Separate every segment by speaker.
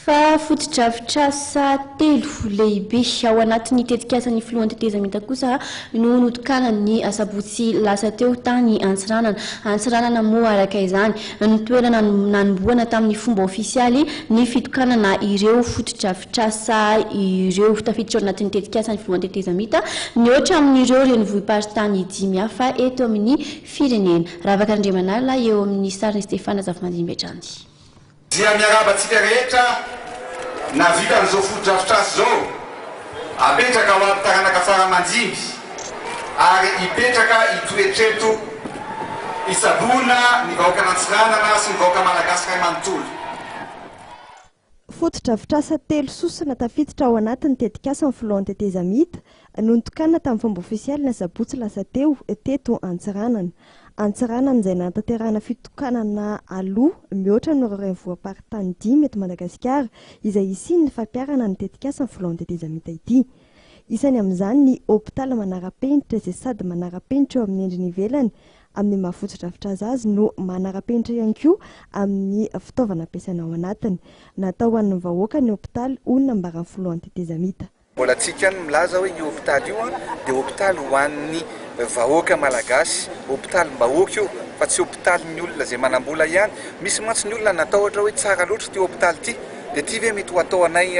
Speaker 1: fa foto-drafitr'asa telo lehibe ao anatin'ny tetikasan'ny filohan'ny tetezamita kosa no notokanany asabotsy lasa teo tany Antsiranana moa araka izany ny toerana nanomboana tamin'ny fomba ofisialy ny fitokanana ireo foto-drafitr'asa ireo tafiditra ao anatin'ny tetikasan'ny filohan'ny tetezamita ny ohatra amin'ireo renivohim-paritany 5 hafa eto amin'ny firenena ravaka andriamanala eo amin'ny sariny Stefana Zafimandimbetrany.
Speaker 2: Dia miarabatsika rehetra na vita an'izao foto-drafitr'asa zao apetraka ao amin'ny taranaka faramandimby ary ipetraka itoetreto isabona ny vahoaka Antsiranana sy ny vahoaka malagasy iray manontolo.
Speaker 3: Foto-drafitr'asa telo sosona tafiditra ao anatin'ny tetikasan'ny filohan'ny tetezamita notokanana tamin'ny fomba ofisialy ny asabotsy lasa teo teto Antsiranana. Antsiranana izay nantanterahana fitokanana aloha mihoatra ny renivohim-paritany 5 eto Madagasikara izay isin'ny fampiarana ny tetikasan'ny filohan'ny tetezamita ity. Isany amin'izany ny hôpitaly manara-penitra izay sady manara-penitra eo amin'ny endriny ivelany amin'ny maha-foto-drafitr'asa azy no manara-penitra ihany koa amin'ny fitaovana ampiasaina ao anatiny. Natao ho an'ny vahoaka ny hôpitaly onona ambaran'ny filohan'ny tetezamita.
Speaker 4: Mbola tsika milaza hoe io hôpitaly io dia hôpitaly ho an'ny vahoaka malagasy, hôpitaly mbahoaka io fa tsy hôpitaly ny olona izay manambola ihany. Misy mantsy ny olona natao ohatra hoe tsara loatra ity hôpitaly ity dia ity ve mety ho atao anay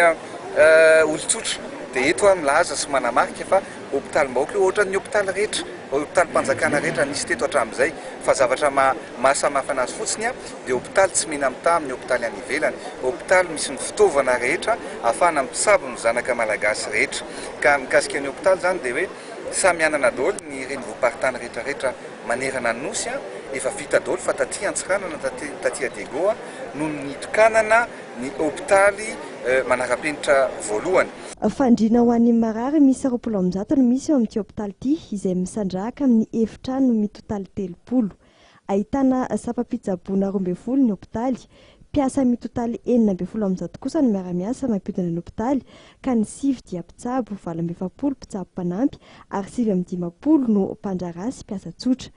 Speaker 4: olon-tsotra dia eto milaza sy manamarika fa hôpitaly mbahoaka io ohatra ny hôpitaly rehetra, hôpitaly mpanjakana rehetra nisy teto hatramin'izay fa zavatra mahasamihafa anazy fotsiny dia hôpitaly tsy mihina amin'ny tamin'ny hôpitaly any ivelany, hôpitaly misy ny fitaovana rehetra ahafahana mitsabo ny zanaka malagasy rehetra. Ka mikasika ny hôpitaly zany dia hoe samy anana daholo ny renivohim-paritany rehetrarehetra manerana ny nosy efa vita daholo fa taty Antsiranana taty Adego no nitokanana ny hôpitaly manara-penitra voalohany.
Speaker 3: Fandriana ho an'ny marary misy 20 no misy eo amin'ity hôpitaly ity izay misandrahaka amin'ny efitrano mitotaly 30. Ahitana sapa-pitsaboana 12 ny hôpitaly. Mpiasa mitotaly 420 kosa no miara-miasa mampidina ny hôpitaly ka ny 5 dia mpitsabo, 27 mpitsabo mpanampy ary 550 no mpandrarasy mpiasa tsotra.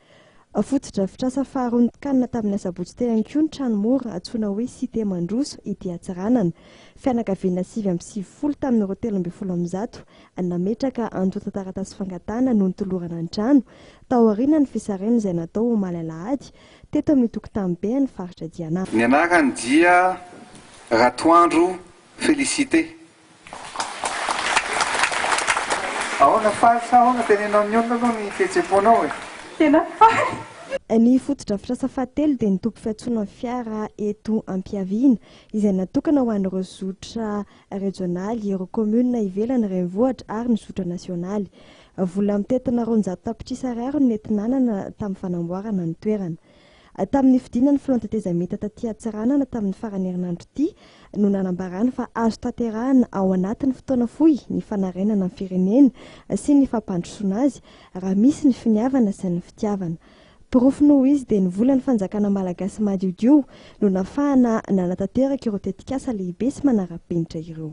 Speaker 3: Foto-drafitr'asa faharoa notokanana tamin'ny asabotsy teny ihany koa ny trano mora antsoina hoe Cité Mandroso ety Antsiranana. Fianakaviana 570 tamin'ny 13 nametraka anjota taratasy fangatana no nitolorana ny trano tao aoriana ny fisarena izay natao malalahady teto amin'ny tokotany be ny faritra Diana.
Speaker 4: Ny anarany dia Ratoandro Félicité. Ahoana faly sa ahoana tenenao ny olona aloha ny fihetseham-ponao e? Tena faly.
Speaker 3: Ny foto-drafitr'asa fahatelo dia nitompy fiantsoana fiara eto Ampiaviana izay natokana ho an'ireo zotra regionaly, ireo komuna ivelany renivohitra ary ny zotra nasionaly. Vola mitetina 200 tapitrisa ariary no nentinanana tamin'ny fanamboarana ny toerana. Tamin'ny fidinana ny filohan'ny tetezamita taty Antsiranana tamin'ny farany herinandro ity no nanambarana fa azo tanterahana ao anatin'ny fotoana fohy ny fanarenana ny firenena sy ny fampandrosoana azy raha misy ny finiavana sy ny fitiavana. Pirofo noho izy dia ny volan'ny fanjakana malagasy madiodio no nafahana nanatanteraka ireo tetikasa lehibe sy manara-penitra ireo.